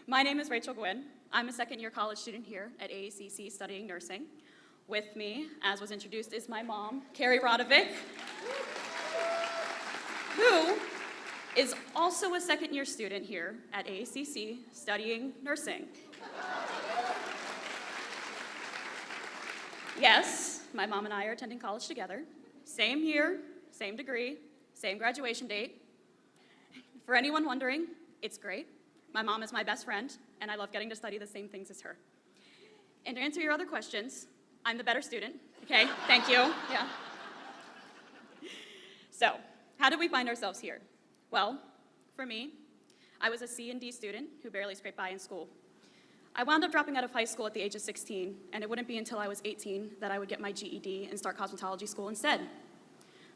My name is Rachel Gwin. I'm a second-year college student here at AACC studying nursing. With me, as was introduced, is my mom, Carrie Radovic, who is also a second-year student here at AACC studying nursing. Yes, my mom and I are attending college together. Same year, same degree, same graduation date. For anyone wondering, it's great. My mom is my best friend, and I love getting to study the same things as her. And to answer your other questions, I'm the better student, okay? Thank you, yeah. So, how did we find ourselves here? Well, for me, I was a C and D student who barely scraped by in school. I wound up dropping out of high school at the age of 16, and it wouldn't be until I was 18 that I would get my GED and start cosmetology school instead.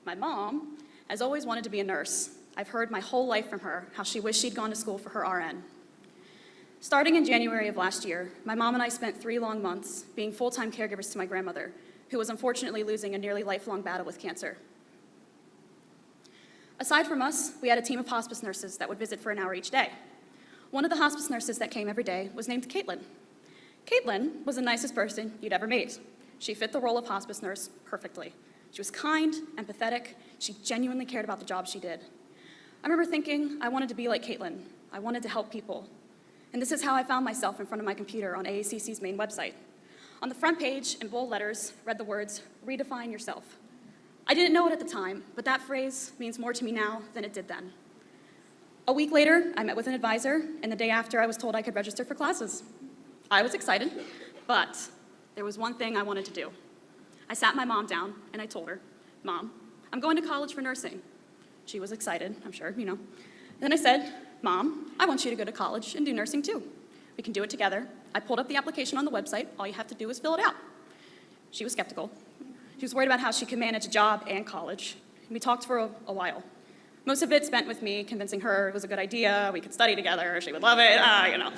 My mom has always wanted to be a nurse. I've heard my whole life from her how she wished she'd gone to school for her RN. Starting in January of last year, my mom and I spent 3 long months being full-time caregivers to my grandmother, who was unfortunately losing a nearly lifelong battle with cancer. Aside from us, we had a team of hospice nurses that would visit for an hour each day. One of the hospice nurses that came every day was named Caitlin. Caitlin was the nicest person you'd ever meet. She fit the role of hospice nurse perfectly. She was kind, empathetic. She genuinely cared about the job she did. I remember thinking I wanted to be like Caitlin. I wanted to help people. And this is how I found myself in front of my computer on AACC's main website. On the front page, in bold letters, read the words, "Redefine yourself." I didn't know it at the time, but that phrase means more to me now than it did then. A week later, I met with an advisor, and the day after, I was told I could register for classes. I was excited, but there was one thing I wanted to do. I sat my mom down, and I told her, "Mom, I'm going to college for nursing." She was excited, I'm sure, you know. Then I said, "Mom, I want you to go to college and do nursing too. We can do it together." I pulled up the application on the website. All you have to do is fill it out. She was skeptical. She was worried about how she could manage a job and college. We talked for a while. Most of it spent with me convincing her it was a good idea, we could study together, she would love it, you know.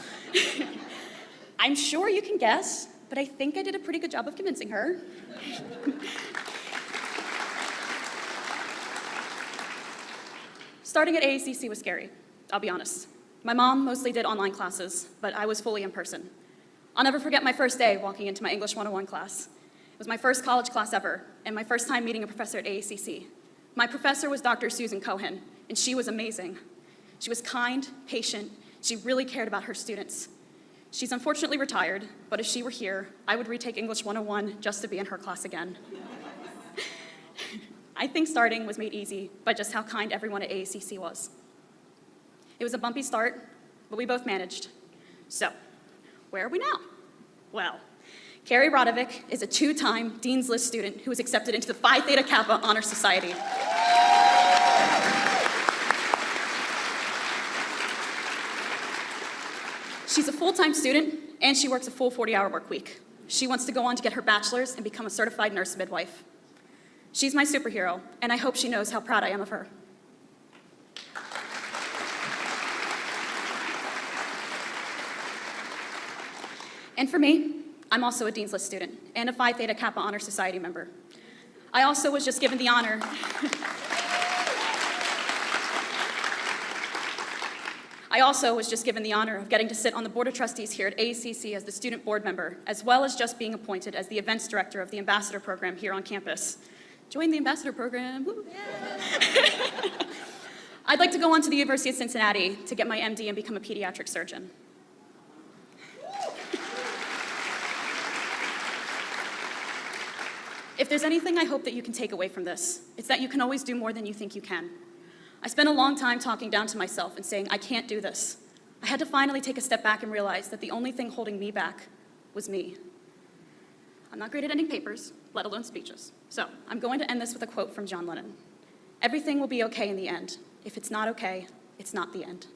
I'm sure you can guess, but I think I did a pretty good job of convincing her. Starting at AACC was scary, I'll be honest. My mom mostly did online classes, but I was fully in person. I'll never forget my first day walking into my English 101 class. It was my first college class ever, and my first time meeting a professor at AACC. My professor was Dr. Susan Cohen, and she was amazing. She was kind, patient, she really cared about her students. She's unfortunately retired, but if she were here, I would retake English 101 just to be in her class again. I think starting was made easy by just how kind everyone at AACC was. It was a bumpy start, but we both managed. So, where are we now? Well, Carrie Radovic is a 2-time Dean's List student who was accepted into the Phi Theta Kappa Honor Society. She's a full-time student, and she works a full 40-hour work week. She wants to go on to get her bachelor's and become a certified nurse midwife. She's my superhero, and I hope she knows how proud I am of her. And for me, I'm also a Dean's List student and a Phi Theta Kappa Honor Society member. I also was just given the honor of getting to sit on the Board of Trustees here at AACC as the student board member, as well as just being appointed as the events director of the Ambassador Program here on campus. Join the Ambassador Program. I'd like to go on to the University of Cincinnati to get my MD and become a pediatric surgeon. If there's anything I hope that you can take away from this, it's that you can always do more than you think you can. I spent a long time talking down to myself and saying, I can't do this. I had to finally take a step back and realize that the only thing holding me back was me. I'm not great at ending papers, let alone speeches. So I'm going to end this with a quote from John Lennon. "Everything will be okay in the end. If it's not okay, it's not the end."